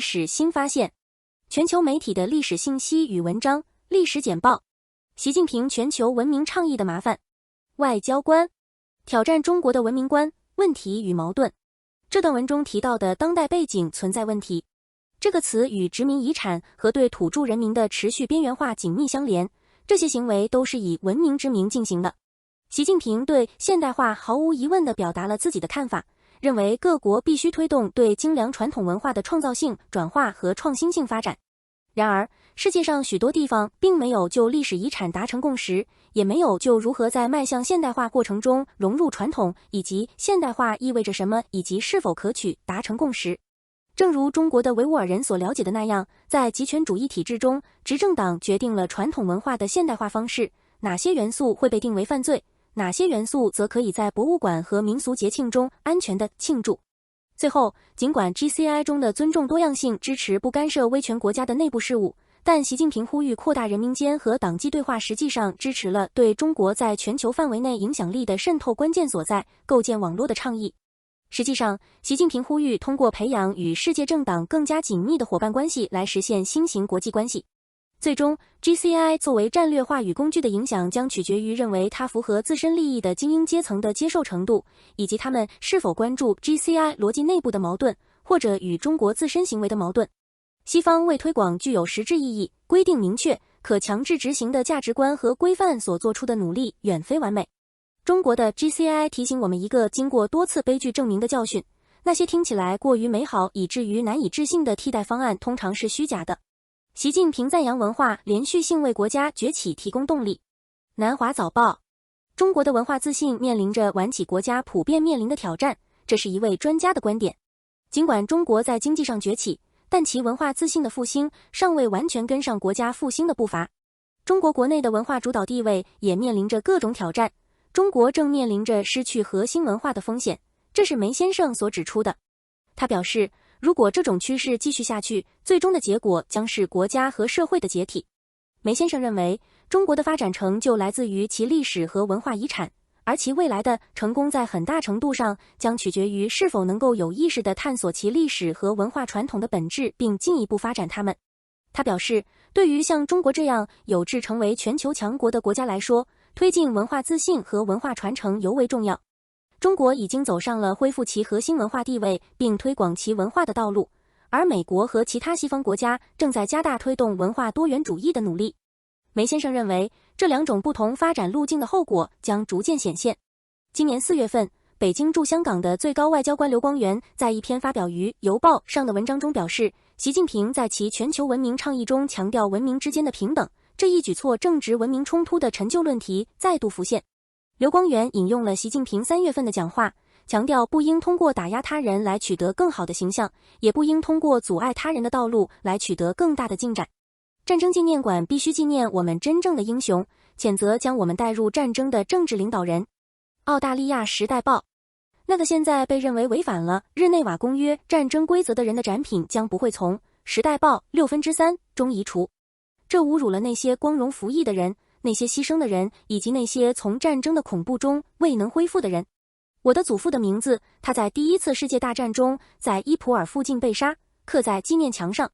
史新发现，全球媒体的历史信息与文章，历史简报。习近平全球文明倡议的麻烦。外交官挑战中国的文明观，问题与矛盾。这段文中提到的当代背景存在问题。这个词与殖民遗产和对土著人民的持续边缘化紧密相连，这些行为都是以文明之名进行的。习近平对现代化毫无疑问地表达了自己的看法，认为各国必须推动对精良传统文化的创造性、转化和创新性发展。然而，世界上许多地方并没有就历史遗产达成共识，也没有就如何在迈向现代化过程中融入传统，以及现代化意味着什么以及是否可取达成共识。正如中国的维吾尔人所了解的那样，在极权主义体制中，执政党决定了传统文化的现代化方式，哪些元素会被定为犯罪，哪些元素则可以在博物馆和民俗节庆中安全地庆祝。最后，尽管 GCI 中的尊重多样性支持不干涉威权国家的内部事务，但习近平呼吁扩大人民间和党际对话实际上支持了对中国在全球范围内影响力的渗透关键所在，构建网络的倡议。实际上，习近平呼吁通过培养与世界政党更加紧密的伙伴关系来实现新型国际关系。最终 ，GCI 作为战略话语工具的影响将取决于认为它符合自身利益的精英阶层的接受程度，以及他们是否关注 GCI 逻辑内部的矛盾，或者与中国自身行为的矛盾。西方为推广具有实质意义、规定明确、可强制执行的价值观和规范所做出的努力远非完美。中国的 GCI 提醒我们一个经过多次悲剧证明的教训：那些听起来过于美好以至于难以置信的替代方案通常是虚假的。习近平赞扬文化连续性为国家崛起提供动力。南华早报：中国的文化自信面临着晚几国家普遍面临的挑战，这是一位专家的观点。尽管中国在经济上崛起，但其文化自信的复兴尚未完全跟上国家复兴的步伐。中国国内的文化主导地位也面临着各种挑战，中国正面临着失去核心文化的风险，这是梅先生所指出的。他表示，如果这种趋势继续下去，最终的结果将是国家和社会的解体。梅先生认为，中国的发展成就来自于其历史和文化遗产，而其未来的成功在很大程度上将取决于是否能够有意识地探索其历史和文化传统的本质，并进一步发展它们。他表示，对于像中国这样有志成为全球强国的国家来说，推进文化自信和文化传承尤为重要。中国已经走上了恢复其核心文化地位并推广其文化的道路，而美国和其他西方国家正在加大推动文化多元主义的努力。梅先生认为，这两种不同发展路径的后果将逐渐显现。今年4月份，北京驻香港的最高外交官刘光源在一篇发表于《邮报》上的文章中表示，习近平在其全球文明倡议中强调文明之间的平等，这一举措正值文明冲突的陈旧论题再度浮现。刘光源引用了习近平3月份的讲话，强调不应通过打压他人来取得更好的形象，也不应通过阻碍他人的道路来取得更大的进展。战争纪念馆必须纪念我们真正的英雄，谴责将我们带入战争的政治领导人。澳大利亚时代报：那个现在被认为违反了日内瓦公约战争规则的人的展品将不会从时代报3/6中移除。这侮辱了那些光荣服役的人，那些牺牲的人，以及那些从战争的恐怖中未能恢复的人。我的祖父的名字，他在第一次世界大战中在伊普尔附近被杀，刻在纪念墙上。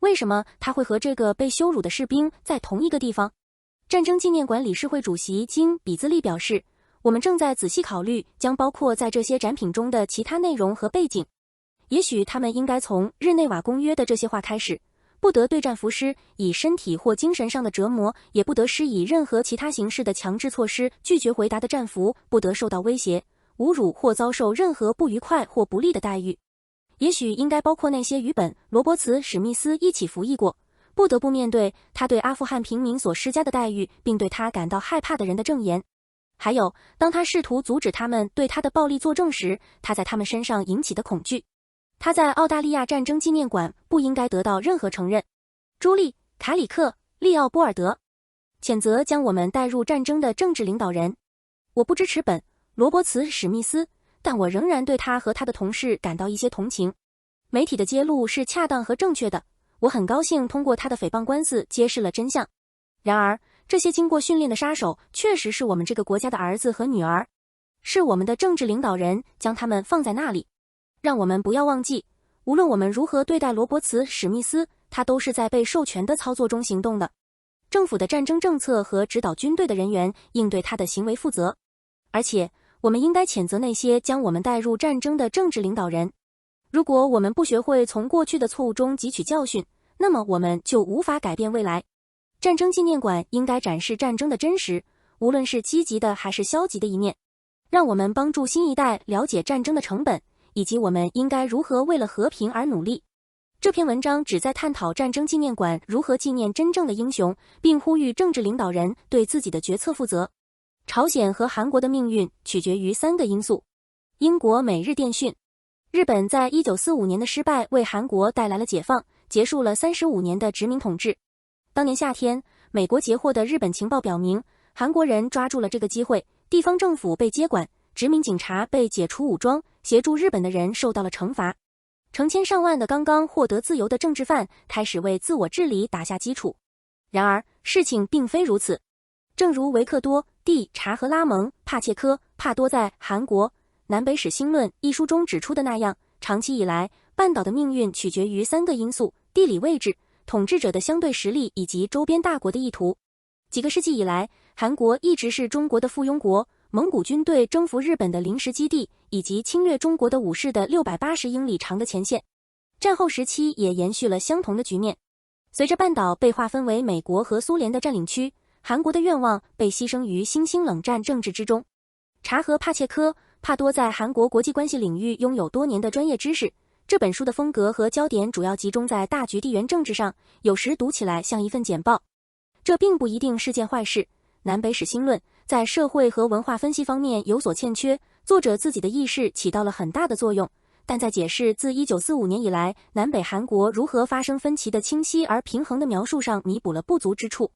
为什么他会和这个被羞辱的士兵在同一个地方？战争纪念馆理事会主席金比兹利表示，我们正在仔细考虑将包括在这些展品中的其他内容和背景。也许他们应该从日内瓦公约的这些话开始：不得对战俘师以身体或精神上的折磨，也不得施以任何其他形式的强制措施，拒绝回答的战俘不得受到威胁、侮辱或遭受任何不愉快或不利的待遇。也许应该包括那些与本·罗伯茨·史密斯一起服役过，不得不面对他对阿富汗平民所施加的待遇，并对他感到害怕的人的证言。还有，当他试图阻止他们对他的暴力作证时，他在他们身上引起的恐惧。他在澳大利亚战争纪念馆不应该得到任何承认。朱莉·卡里克·利奥波尔德谴责将我们带入战争的政治领导人。我不支持本·罗伯茨·史密斯，但我仍然对他和他的同事感到一些同情。媒体的揭露是恰当和正确的，我很高兴通过他的诽谤官司揭示了真相。然而，这些经过训练的杀手确实是我们这个国家的儿子和女儿，是我们的政治领导人将他们放在那里。让我们不要忘记，无论我们如何对待罗伯茨·史密斯，他都是在被授权的操作中行动的。政府的战争政策和指导军队的人员应对他的行为负责。而且，我们应该谴责那些将我们带入战争的政治领导人。如果我们不学会从过去的错误中汲取教训，那么我们就无法改变未来。战争纪念馆应该展示战争的真实，无论是积极的还是消极的一面，让我们帮助新一代了解战争的成本，以及我们应该如何为了和平而努力。这篇文章旨在探讨战争纪念馆如何纪念真正的英雄，并呼吁政治领导人对自己的决策负责。朝鲜和韩国的命运取决于3个因素。英国每日电讯。日本在1945年的失败为韩国带来了解放，结束了35年的殖民统治。当年夏天，美国截获的日本情报表明，韩国人抓住了这个机会，地方政府被接管，殖民警察被解除武装，协助日本的人受到了惩罚。成千上万的刚刚获得自由的政治犯开始为自我治理打下基础。然而，事情并非如此。正如维克多·蒂查和拉蒙·帕切科·帕多在《韩国南北史兴论》一书中指出的那样，长期以来，半岛的命运取决于3个因素：地理位置、统治者的相对实力以及周边大国的意图。几个世纪以来，韩国一直是中国的附庸国，蒙古军队征服日本的临时基地，以及侵略中国的武士的680英里长的前线。战后时期也延续了相同的局面。随着半岛被划分为美国和苏联的占领区，韩国的愿望被牺牲于新兴冷战政治之中。查和帕切科·帕多在韩国国际关系领域拥有多年的专业知识。这本书的风格和焦点主要集中在大局地缘政治上，有时读起来像一份简报。这并不一定是件坏事。南北史兴论在社会和文化分析方面有所欠缺，作者自己的意识起到了很大的作用，但在解释自1945年以来南北韩国如何发生分歧的清晰而平衡的描述上弥补了不足之处。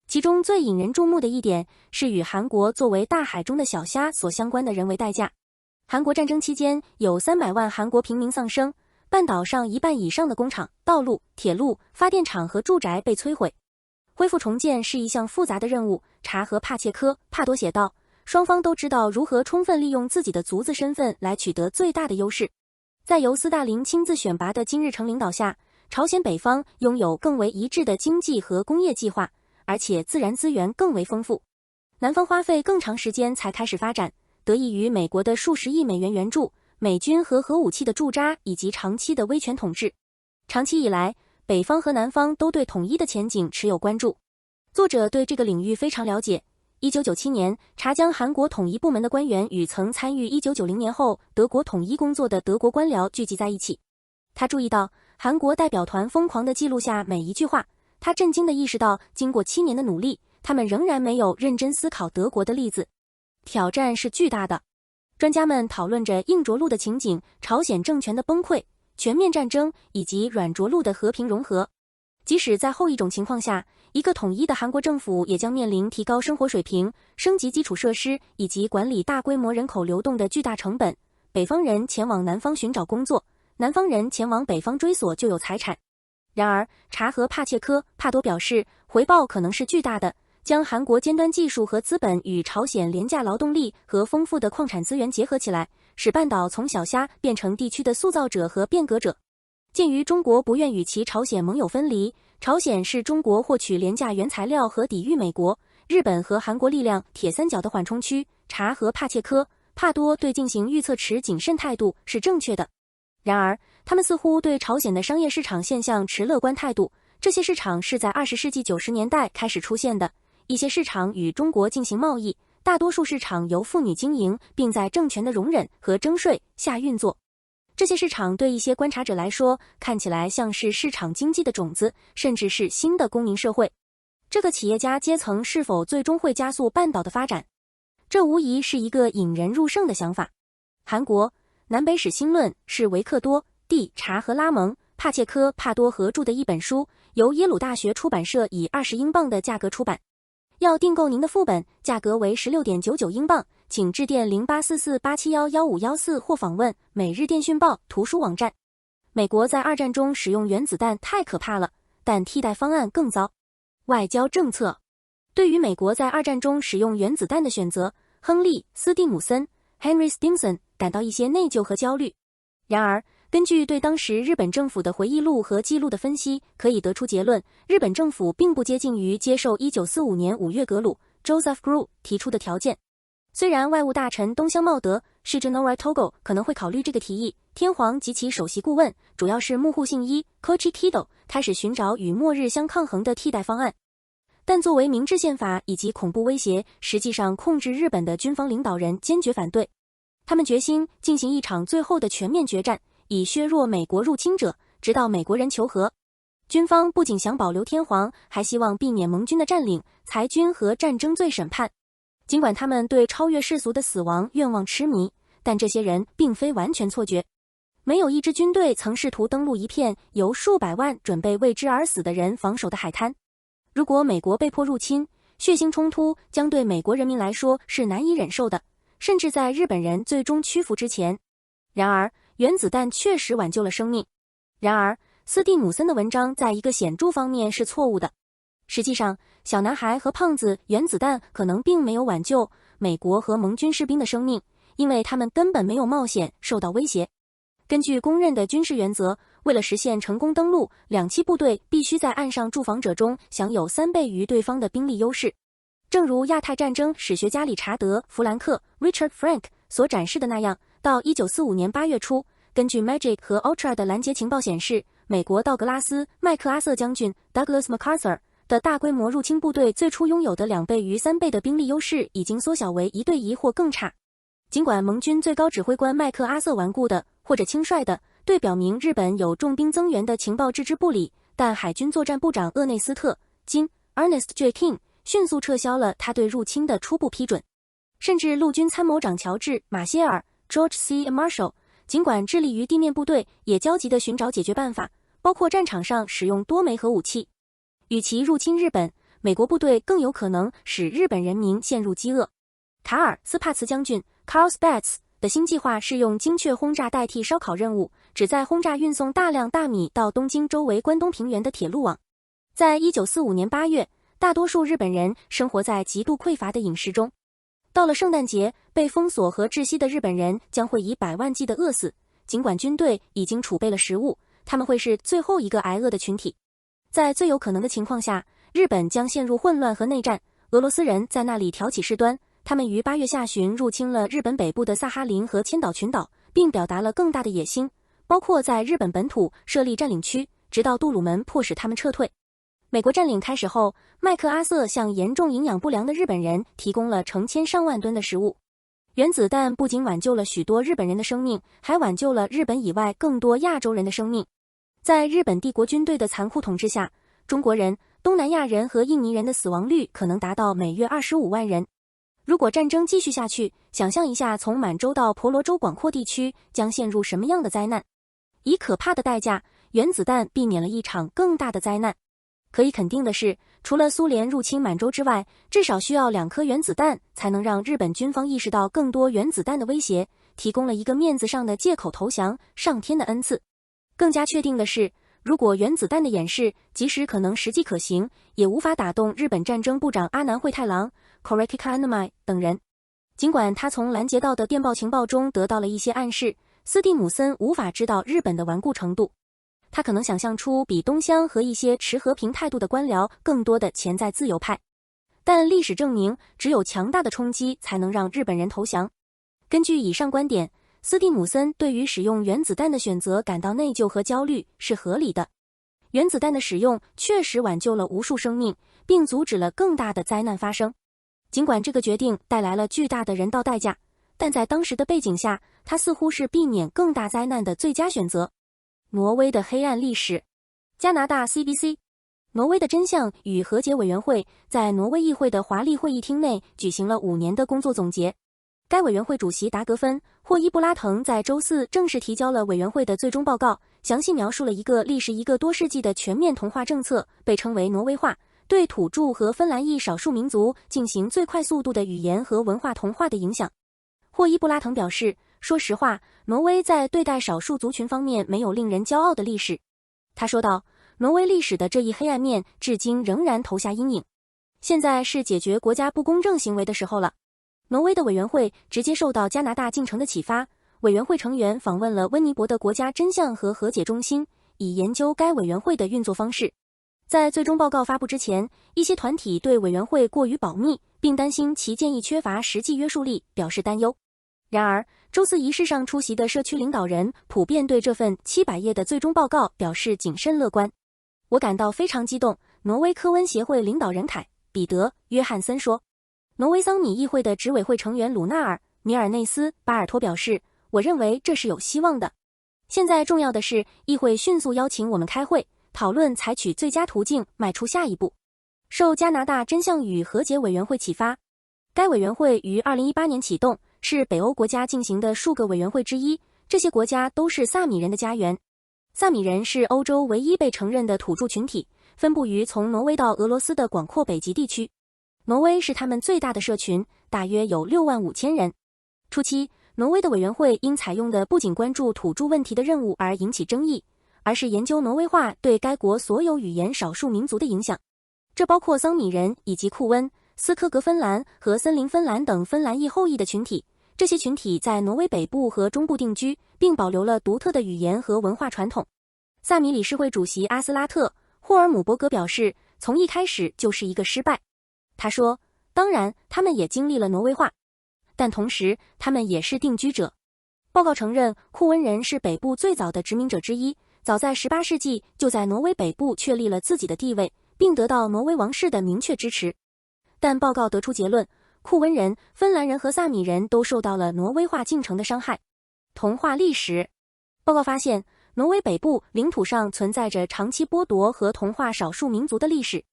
其中最引人注目的一点是与韩国作为大海中的小虾所相关的人为代价。韩国战争期间有300万韩国平民丧生，半岛上1半以上的工厂、道路、铁路、发电厂和住宅被摧毁。恢复重建是一项复杂的任务，查和帕切科·帕多写道，双方都知道如何充分利用自己的族子身份来取得最大的优势。在由斯大林亲自选拔的金日成领导下，朝鲜北方拥有更为一致的经济和工业计划，而且自然资源更为丰富。南方花费更长时间才开始发展，得益于美国的数十亿美元援助、美军和核武器的驻扎以及长期的威权统治。长期以来，北方和南方都对统一的前景持有关注。作者对这个领域非常了解。1997年，查江韩国统一部门的官员与曾参与1990年后德国统一工作的德国官僚聚集在一起。他注意到韩国代表团疯狂地记录下每一句话，他震惊地意识到，经过7年的努力，他们仍然没有认真思考德国的例子。挑战是巨大的。专家们讨论着硬着陆的情景、朝鲜政权的崩溃、全面战争以及软着陆的和平融合。即使在后一种情况下，一个统一的韩国政府也将面临提高生活水平、升级基础设施以及管理大规模人口流动的巨大成本。北方人前往南方寻找工作，南方人前往北方追索旧有财产。然而，查和帕切科·帕多表示，回报可能是巨大的。将韩国尖端技术和资本与朝鲜廉价劳动力和丰富的矿产资源结合起来，使半岛从小虾变成地区的塑造者和变革者。鉴于中国不愿与其朝鲜盟友分离，朝鲜是中国获取廉价原材料和抵御美国、日本和韩国力量铁三角的缓冲区。查和帕切科·帕多对进行预测持谨慎态度是正确的。然而，他们似乎对朝鲜的商业市场现象持乐观态度。这些市场是在20世纪90年代开始出现的。一些市场与中国进行贸易，大多数市场由妇女经营，并在政权的容忍和征税下运作。这些市场对一些观察者来说，看起来像是市场经济的种子，甚至是新的公民社会。这个企业家阶层是否最终会加速半岛的发展？这无疑是一个引人入胜的想法。韩国南北史兴论是维克多·蒂查和拉蒙·帕切科·帕多合著的一本书，由耶鲁大学出版社以20英镑的价格出版。要订购您的副本，价格为16.99英镑，请致电084487111514或访问每日电讯报图书网站。美国在2战中使用原子弹太可怕了，但替代方案更糟。外交政策。对于美国在2战中使用原子弹的选择，亨利·斯蒂姆森 （Henry Stimson） 感到一些内疚和焦虑。然而，根据对当时日本政府的回忆录和记录的分析，可以得出结论，日本政府并不接近于接受1945年5月格鲁 Joseph Grew 提出的条件。虽然外务大臣东乡茂德 Shigenori Togo 可能会考虑这个提议，天皇及其首席顾问，主要是木户信一 Koichi Kido 开始寻找与末日相抗衡的替代方案。但作为明治宪法以及恐怖威胁，实际上控制日本的军方领导人坚决反对。他们决心进行一场最后的全面决战，以削弱美国入侵者，直到美国人求和。军方不仅想保留天皇，还希望避免盟军的占领、裁军和战争罪审判。尽管他们对超越世俗的死亡愿望痴迷，但这些人并非完全错觉。没有一支军队曾试图登陆一片由数百万准备为之而死的人防守的海滩。如果美国被迫入侵，血腥冲突将对美国人民来说是难以忍受的，甚至在日本人最终屈服之前。然而，原子弹确实挽救了生命。然而，斯蒂姆森的文章在一个显著方面是错误的。实际上，小男孩和胖子原子弹可能并没有挽救美国和盟军士兵的生命，因为他们根本没有冒险受到威胁。根据公认的军事原则，为了实现成功登陆，两栖部队必须在岸上驻防者中享有3倍于对方的兵力优势。正如亚太战争史学家理查德·弗兰克 Richard Frank 所展示的那样，到1945年8月初，根据 Magic 和 Ultra 的拦截情报显示，美国道格拉斯·麦克阿瑟将军 Douglas MacArthur 的大规模入侵部队最初拥有的2倍于3倍的兵力优势已经缩小为1对1或更差。尽管盟军最高指挥官麦克阿瑟顽固的或者轻率的对表明日本有重兵增援的情报置之不理，但海军作战部长厄内斯特金 Ernest J. King 迅速撤销了他对入侵的初步批准。甚至陆军参谋长乔治马歇尔 George C. Marshall 尽管致力于地面部队，也焦急地寻找解决办法，包括战场上使用多枚核武器。与其入侵日本，美国部队更有可能使日本人民陷入饥饿。卡尔斯帕茨将军 Carl Spaatz 的新计划是用精确轰炸代替烧烤任务，旨在轰炸运送大量大米到东京周围关东平原的铁路网。在1945年8月，大多数日本人生活在极度匮乏的饮食中。到了圣诞节，被封锁和窒息的日本人将会以百万计的饿死。尽管军队已经储备了食物，他们会是最后一个挨饿的群体。在最有可能的情况下，日本将陷入混乱和内战，俄罗斯人在那里挑起事端。他们于8月下旬入侵了日本北部的萨哈林和千岛群岛，并表达了更大的野心，包括在日本本土设立占领区，直到杜鲁门迫使他们撤退。美国占领开始后，麦克阿瑟向严重营养不良的日本人提供了成千上万吨的食物。原子弹不仅挽救了许多日本人的生命，还挽救了日本以外更多亚洲人的生命。在日本帝国军队的残酷统治下，中国人、东南亚人和印尼人的死亡率可能达到每月25万人。如果战争继续下去，想象一下从满洲到婆罗洲广阔地区将陷入什么样的灾难。以可怕的代价，原子弹避免了一场更大的灾难。可以肯定的是，除了苏联入侵满洲之外，至少需要2颗原子弹才能让日本军方意识到更多原子弹的威胁，提供了一个面子上的借口投降，上天的恩赐。更加确定的是，如果原子弹的演示即使可能实际可行，也无法打动日本战争部长阿南惠太郎 Korekika Anamai 等人。尽管他从拦截到的电报情报中得到了一些暗示，斯蒂姆森无法知道日本的顽固程度。他可能想象出比东乡和一些持和平态度的官僚更多的潜在自由派。但历史证明，只有强大的冲击才能让日本人投降。根据以上观点，斯蒂姆森对于使用原子弹的选择感到内疚和焦虑是合理的。原子弹的使用确实挽救了无数生命，并阻止了更大的灾难发生。尽管这个决定带来了巨大的人道代价，但在当时的背景下，它似乎是避免更大灾难的最佳选择。挪威的黑暗历史。加拿大 CBC。挪威的真相与和解委员会在挪威议会的华丽会议厅内举行了5年的工作总结。该委员会主席达格芬·霍伊布拉滕在周4正式提交了委员会的最终报告，详细描述了一个历时1个多世纪的全面同化政策，被称为挪威化，对土著和芬兰裔少数民族进行最快速度的语言和文化同化的影响。霍伊布拉滕表示，说实话，挪威在对待少数族群方面没有令人骄傲的历史。他说道，挪威历史的这一黑暗面至今仍然投下阴影。现在是解决国家不公正行为的时候了。挪威的委员会直接受到加拿大进程的启发，委员会成员访问了温尼伯的国家真相和和解中心，以研究该委员会的运作方式。在最终报告发布之前，一些团体对委员会过于保密，并担心其建议缺乏实际约束力，表示担忧。然而，周四仪式上出席的社区领导人普遍对这份700页的最终报告表示谨慎乐观。我感到非常激动，挪威科温协会领导人凯·彼得·约翰森说。挪威桑米议会的执委会成员鲁纳尔·米尔内斯·巴尔托表示，我认为这是有希望的。现在重要的是，议会迅速邀请我们开会，讨论采取最佳途径迈出下一步。受加拿大真相与和解委员会启发，该委员会于2018年启动，是北欧国家进行的数个委员会之一，这些国家都是萨米人的家园。萨米人是欧洲唯一被承认的土著群体，分布于从挪威到俄罗斯的广阔北极地区。挪威是他们最大的社群，大约有6万5千人。初期，挪威的委员会因采用的不仅关注土著问题的任务而引起争议，而是研究挪威话对该国所有语言少数民族的影响。这包括桑米人以及库温、斯科格芬兰和森林芬兰等芬兰裔后裔的群体。这些群体在挪威北部和中部定居，并保留了独特的语言和文化传统。萨米理事会主席阿斯拉特·霍尔姆伯格表示，从一开始就是一个失败。他说，当然，他们也经历了挪威化，但同时他们也是定居者。报告承认，库温人是北部最早的殖民者之一，早在18世纪就在挪威北部确立了自己的地位，并得到挪威王室的明确支持。但报告得出结论，库温人、芬兰人和萨米人都受到了挪威化进程的伤害。同化历史报告发现，挪威北部领土上存在着长期剥夺和同化少数民族的历史。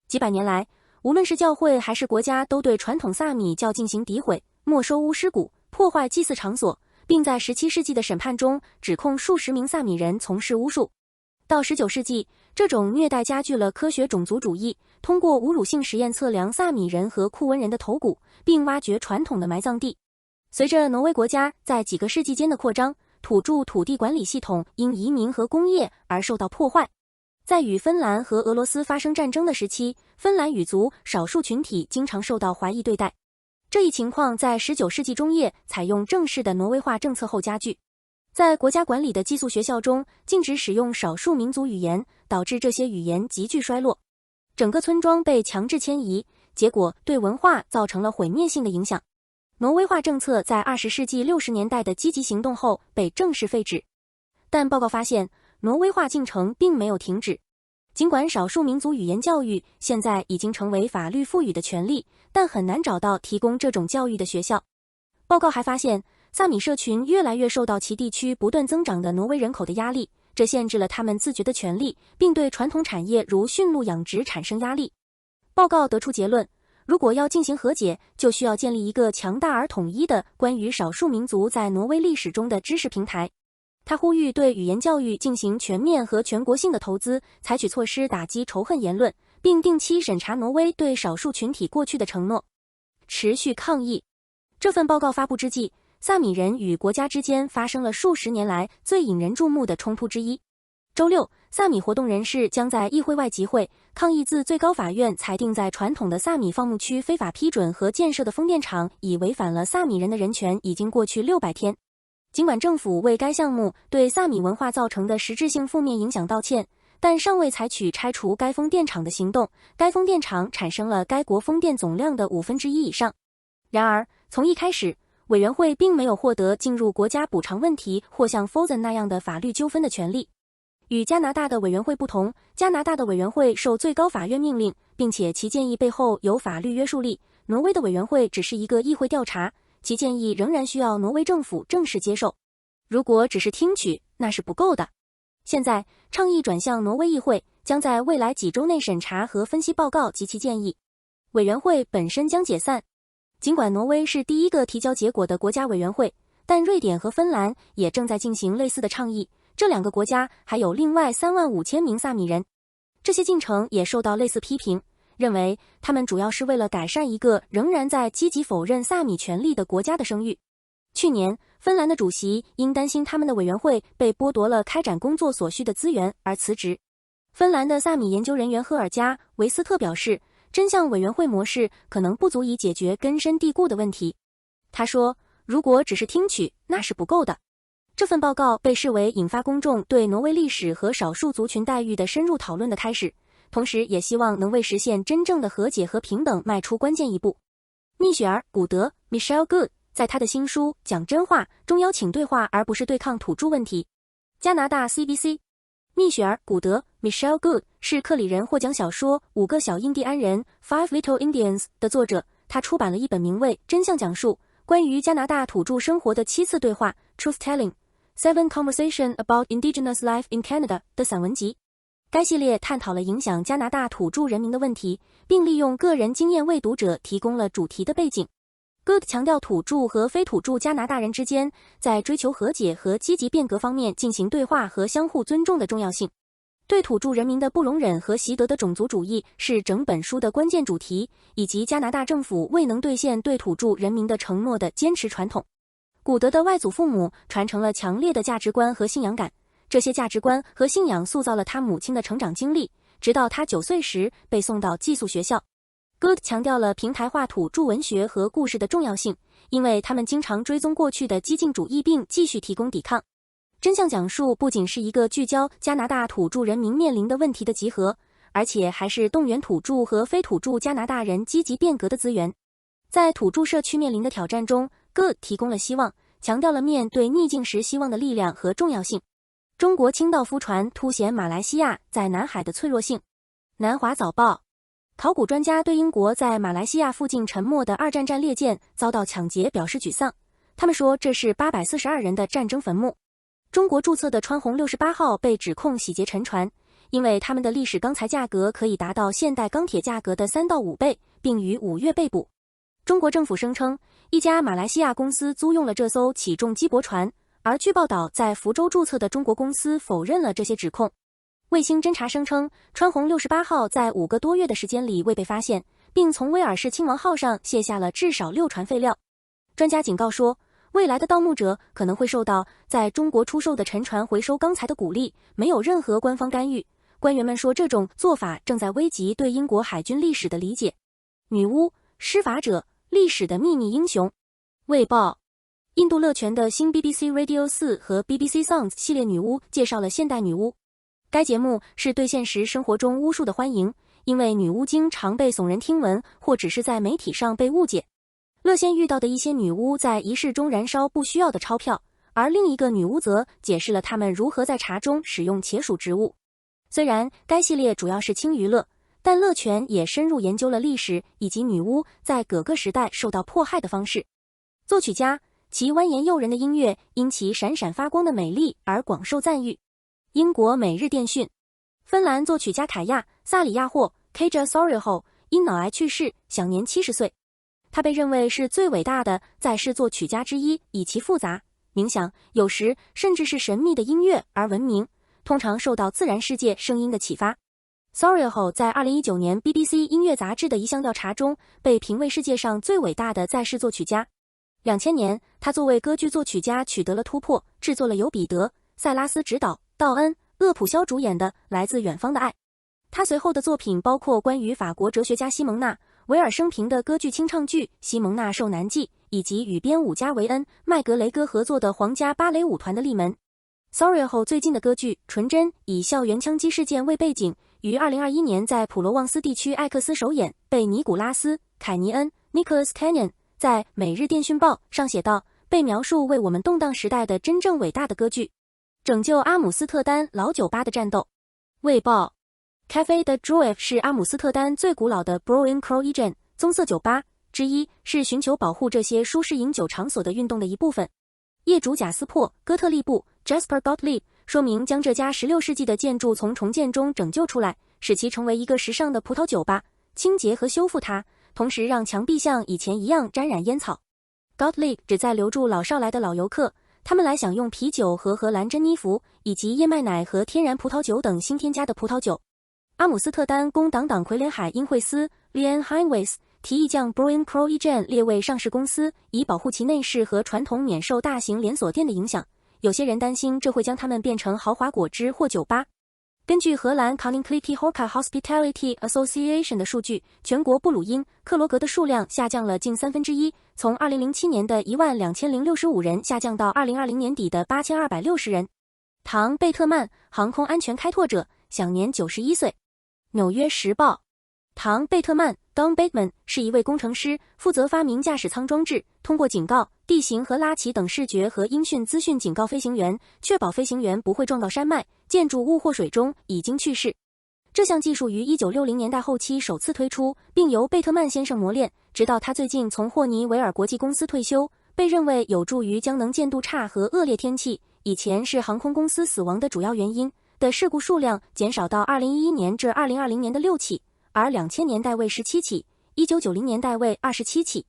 几百年来，无论是教会还是国家，都对传统萨米教进行诋毁、没收巫师骨、破坏祭祀场所，并在17世纪的审判中指控数十名萨米人从事巫术。到19世纪，这种虐待加剧了科学种族主义，通过侮辱性实验测量萨米人和库温人的头骨，并挖掘传统的埋葬地。随着挪威国家在几个世纪间的扩张，土著土地管理系统因移民和工业而受到破坏。在与芬兰和俄罗斯发生战争的时期，芬兰语族少数群体经常受到怀疑对待。这一情况在19世纪中叶采用正式的挪威化政策后加剧。在国家管理的寄宿学校中，禁止使用少数民族语言，导致这些语言急剧衰落。整个村庄被强制迁移，结果对文化造成了毁灭性的影响。挪威化政策在20世纪60年代的积极行动后被正式废止。但报告发现，挪威化进程并没有停止。尽管少数民族语言教育现在已经成为法律赋予的权利，但很难找到提供这种教育的学校。报告还发现，萨米社群越来越受到其地区不断增长的挪威人口的压力，这限制了他们自觉的权利，并对传统产业如驯鹿养殖产生压力。报告得出结论，如果要进行和解，就需要建立一个强大而统一的关于少数民族在挪威历史中的知识平台。他呼吁对语言教育进行全面和全国性的投资，采取措施打击仇恨言论，并定期审查挪威对少数群体过去的承诺。持续抗议。这份报告发布之际，萨米人与国家之间发生了数十年来最引人注目的冲突之一。周六，萨米活动人士将在议会外集会，抗议自最高法院裁定在传统的萨米放牧区非法批准和建设的风电场已违反了萨米人的人权，已经过去600天。尽管政府为该项目对萨米文化造成的实质性负面影响道歉，但尚未采取拆除该风电场的行动。该风电场产生了该国风电总量的1/5以上。然而，从一开始，委员会并没有获得进入国家补偿问题或像 FOSEN 那样的法律纠纷的权利。与加拿大的委员会不同，加拿大的委员会受最高法院命令，并且其建议背后有法律约束力。挪威的委员会只是一个议会调查，其建议仍然需要挪威政府正式接受。如果只是听取，那是不够的。现在，倡议转向挪威议会，将在未来几周内审查和分析报告及其建议。委员会本身将解散。尽管挪威是第一个提交结果的国家委员会，但瑞典和芬兰也正在进行类似的倡议。这2个国家还有另外35000名萨米人。这些进程也受到类似批评，认为他们主要是为了改善一个仍然在积极否认萨米权利的国家的声誉。去年，芬兰的主席因担心他们的委员会被剥夺了开展工作所需的资源而辞职。芬兰的萨米研究人员赫尔加·维斯特表示，真相委员会模式可能不足以解决根深蒂固的问题。他说，如果只是听取，那是不够的。这份报告被视为引发公众对挪威历史和少数族群待遇的深入讨论的开始，同时也希望能为实现真正的和解和平等迈出关键一步。蜜雪儿·古德 Michelle Good 在他的新书《讲真话》中邀请对话而不是对抗土著问题。加拿大 CBC。 蜜雪儿·古德 Michelle Good 是克里人获奖小说《5个小印第安人》Five Little Indians 的作者，他出版了一本名为《真相讲述：关于加拿大土著生活的7次对话 Truth Telling：Seven Conversation About Indigenous Life in Canada》的散文集。该系列探讨了影响加拿大土著人民的问题，并利用个人经验为读者提供了主题的背景。Good 强调土著和非土著加拿大人之间在追求和解和积极变革方面进行对话和相互尊重的重要性。对土著人民的不容忍和习得的种族主义是整本书的关键主题，以及加拿大政府未能兑现对土著人民的承诺的坚持传统。古德的外祖父母传承了强烈的价值观和信仰感，这些价值观和信仰塑造了他母亲的成长经历，直到他9岁时被送到寄宿学校。Good 强调了平台化土著文学和故事的重要性，因为他们经常追踪过去的激进主义并继续提供抵抗。真相讲述不仅是一个聚焦加拿大土著人民面临的问题的集合，而且还是动员土著和非土著加拿大人积极变革的资源。在土著社区面临的挑战中， Good 提供了希望，强调了面对逆境时希望的力量和重要性。中国清道夫船凸显马来西亚在南海的脆弱性。南华早报。考古专家对英国在马来西亚附近沉没的2战战列舰遭到抢劫表示沮丧，他们说这是842人的战争坟墓。中国注册的川红68号被指控洗劫沉船，因为他们的历史钢材价格可以达到现代钢铁价格的3到5倍，并于5月被捕。中国政府声称，一家马来西亚公司租用了这艘起重机驳船，而据报道，在福州注册的中国公司否认了这些指控。卫星侦察声称，川红68号在5个多月的时间里未被发现，并从威尔士亲王号上卸下了至少6船废料。专家警告说，未来的盗墓者可能会受到在中国出售的沉船回收钢材的鼓励，没有任何官方干预。官员们说，这种做法正在危及对英国海军历史的理解。女巫、施法者、历史的秘密英雄。卫报。印度乐泉的新 BBC Radio 4和 BBC Sounds 系列女巫介绍了现代女巫。该节目是对现实生活中巫术的欢迎，因为女巫经常被耸人听闻，或只是在媒体上被误解。乐仙遇到的一些女巫在仪式中燃烧不需要的钞票，而另一个女巫则解释了她们如何在茶中使用茄属植物。虽然该系列主要是轻娱乐，但乐泉也深入研究了历史以及女巫在各个时代受到迫害的方式。作曲家，其蜿蜒诱人的音乐因其闪闪发光的美丽而广受赞誉。英国每日电讯。芬兰作曲家凯亚·萨里亚霍 Kaja Saariaho 因脑癌去世，享年70岁。他被认为是最伟大的在世作曲家之一，以其复杂、冥想，有时甚至是神秘的音乐而闻名，通常受到自然世界声音的启发。Saariaho 在2019年 BBC 音乐杂志的一项调查中被评为世界上最伟大的在世作曲家。2000年，他作为歌剧作曲家取得了突破，制作了由彼得·塞拉斯执导、道恩·厄普肖主演的《来自远方的爱》。他随后的作品包括关于法国哲学家西蒙娜·维尔生平的歌剧清唱剧《西蒙娜受难记》，以及与编舞家维恩·麦格雷戈合作的皇家芭蕾舞团的《利门》。Saariaho 最近的歌剧《纯真》以校园枪击事件为背景，于2021年在普罗旺斯地区艾克斯首演，被尼古拉斯·凯尼恩 Nicholas Canyon 在《每日电讯报》上写道，被描述为我们动荡时代的真正伟大的歌剧。拯救阿姆斯特丹老酒吧的战斗。卫报。Café de Joie 是阿姆斯特丹最古老的 Brewing Croatian 棕色酒吧之一，是寻求保护这些舒适饮酒场所的运动的一部分。业主贾斯珀·哥特利布 Jasper Gottlieb 说明将这家16世纪的建筑从重建中拯救出来，使其成为一个时尚的葡萄酒吧，清洁和修复它，同时让墙壁像以前一样沾染烟草。Gottlieb 旨在留住老少来的老游客，他们来享用啤酒和荷兰珍妮弗，以及燕麦奶和天然葡萄酒等新添加的葡萄酒。阿姆斯特丹工党党魁联海因惠斯 Leanne Heinweis 提议将 Brewing Croatian 列为上市公司，以保护其内饰和传统免受大型连锁店的影响。有些人担心这会将它们变成豪华果汁或酒吧。根据荷兰 Koninklijke Horeca Hospitality Association 的数据，全国布鲁因克罗格的数量下降了近1/3，从2007年的12065人下降到2020年底的8260人。唐·贝特曼，航空安全开拓者，享年91岁。纽约时报。唐·贝特曼 Don Bateman 是一位工程师，负责发明驾驶舱装置，通过警告、地形和拉起等视觉和音讯资讯警告飞行员，确保飞行员不会撞到山脉、建筑物或水中，已经去世。这项技术于1960年代后期首次推出，并由贝特曼先生磨练，直到他最近从霍尼韦尔国际公司退休，被认为有助于将能见度差和恶劣天气（以前是航空公司死亡的主要原因）的事故数量减少到2011年至2020年的6起。而2000年代为17起，1990年代为27起。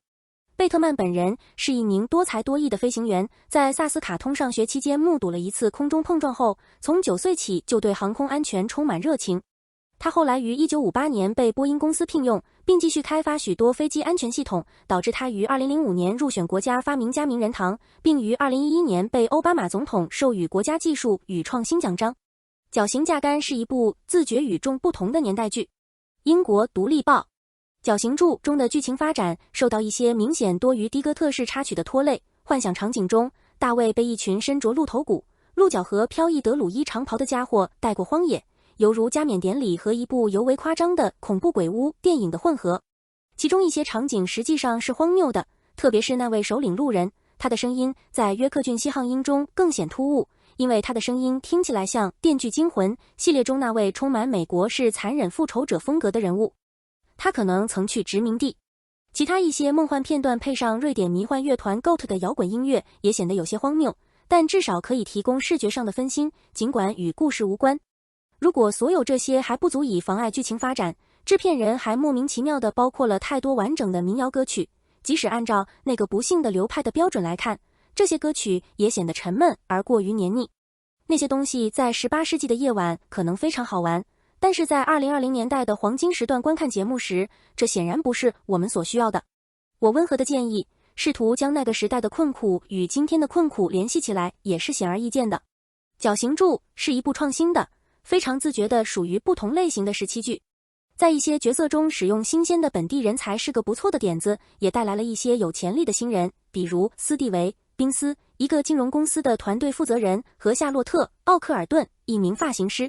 贝特曼本人是一名多才多艺的飞行员，在萨斯卡通上学期间目睹了一次空中碰撞后，从9岁起就对航空安全充满热情。他后来于1958年被波音公司聘用，并继续开发许多飞机安全系统，导致他于2005年入选国家发明家名人堂，并于2011年被奥巴马总统授予国家技术与创新奖章。绞刑架杆是一部自觉与众不同的年代剧。英国独立报。绞刑柱中的剧情发展受到一些明显多于的哥特式插曲的拖累。幻想场景中，大卫被一群身着鹿头骨、鹿角和飘逸德鲁伊长袍的家伙带过荒野，犹如加冕典礼和一部尤为夸张的恐怖鬼屋电影的混合。其中一些场景实际上是荒谬的，特别是那位首领路人，他的声音在约克郡西汉音中更显突兀，因为他的声音听起来像《电锯惊魂》系列中那位充满美国式残忍复仇者风格的人物。他可能曾去殖民地。其他一些梦幻片段配上瑞典迷幻乐团 GOAT 的摇滚音乐也显得有些荒谬，但至少可以提供视觉上的分心，尽管与故事无关。如果所有这些还不足以妨碍剧情发展，制片人还莫名其妙地包括了太多完整的民谣歌曲，即使按照那个不幸的流派的标准来看，这些歌曲也显得沉闷而过于黏腻。那些东西在18世纪的夜晚可能非常好玩，但是在2020年代的黄金时段观看节目时，这显然不是我们所需要的。我温和的建议，试图将那个时代的困苦与今天的困苦联系起来，也是显而易见的。绞刑柱是一部创新的、非常自觉的属于不同类型的17剧。在一些角色中使用新鲜的本地人才是个不错的点子，也带来了一些有潜力的新人，比如斯蒂维·宾斯，一个金融公司的团队负责人，和夏洛特·奥克尔顿，一名发型师。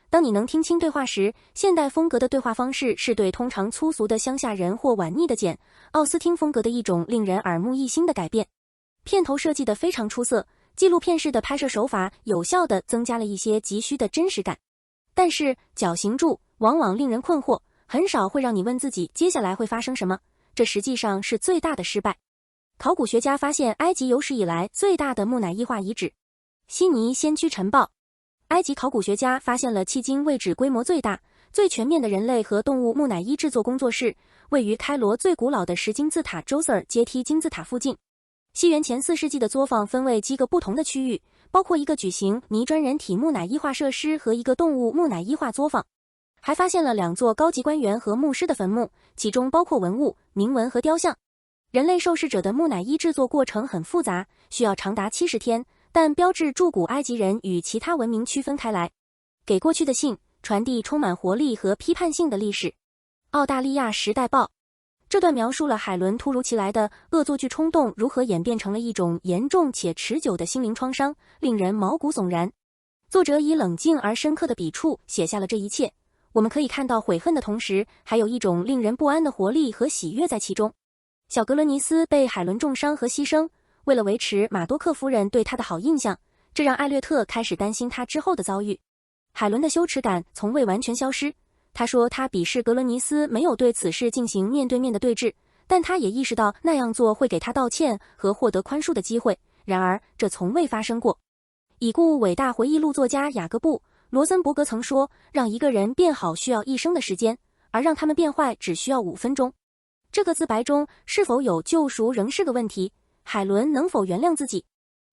当你能听清对话时，现代风格的对话方式是对通常粗俗的乡下人或婉腻的简·奥斯汀风格的一种令人耳目一新的改变。片头设计得非常出色，纪录片式的拍摄手法有效地增加了一些急需的真实感。但是绞刑柱往往令人困惑，很少会让你问自己接下来会发生什么，这实际上是最大的失败。考古学家发现埃及有史以来最大的木乃伊化遗址。悉尼先驱晨报。埃及考古学家发现了迄今为止规模最大、最全面的人类和动物木乃伊制作工作室，位于开罗最古老的石金字塔 Djoser 阶梯金字塔附近。西元前4世纪的作坊分为几个不同的区域，包括一个举行泥砖人体木乃伊化设施和一个动物木乃伊化作坊。还发现了2座高级官员和牧师的坟墓，其中包括文物、铭文和雕像。人类受试者的木乃伊制作过程很复杂，需要长达70天，但标志著古埃及人与其他文明区分开来。给过去的信，传递充满活力和批判性的历史。澳大利亚时代报。这段描述了海伦突如其来的恶作剧冲动如何演变成了一种严重且持久的心灵创伤，令人毛骨悚然。作者以冷静而深刻的笔触写下了这一切，我们可以看到悔恨的同时，还有一种令人不安的活力和喜悦在其中。小格伦尼斯被海伦重伤和牺牲，为了维持马多克夫人对他的好印象，这让艾略特开始担心他之后的遭遇。海伦的羞耻感从未完全消失，他说他鄙视格伦尼斯没有对此事进行面对面的对峙，但他也意识到那样做会给他道歉和获得宽恕的机会，然而这从未发生过。已故伟大回忆录作家雅各布·罗森伯格曾说，让一个人变好需要一生的时间，而让他们变坏只需要5分钟。这个自白中是否有救赎仍是个问题，海伦能否原谅自己？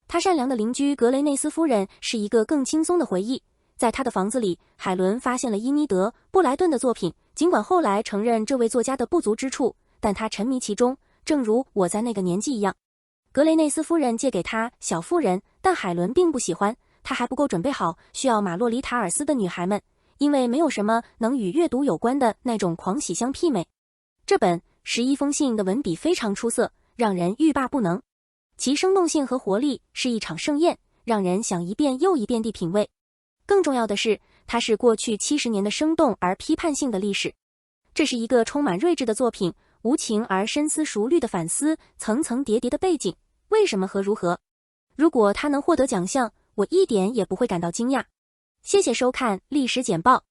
他善良的邻居格雷内斯夫人是一个更轻松的回忆。在他的房子里，海伦发现了伊妮德·布莱顿的作品，尽管后来承认这位作家的不足之处，但他沉迷其中，正如我在那个年纪一样。格雷内斯夫人借给他小妇人，但海伦并不喜欢，他还不够准备好，需要马洛里塔尔斯的女孩们，因为没有什么能与阅读有关的那种狂喜相媲美。这本11封信的文笔非常出色，让人欲罢不能，其生动性和活力是一场盛宴，让人想一遍又一遍地品味。更重要的是，它是过去70年的生动而批判性的历史。这是一个充满睿智的作品，无情而深思熟虑的反思层层叠叠的背景，为什么和如何。如果它能获得奖项，我一点也不会感到惊讶。谢谢收看历史简报。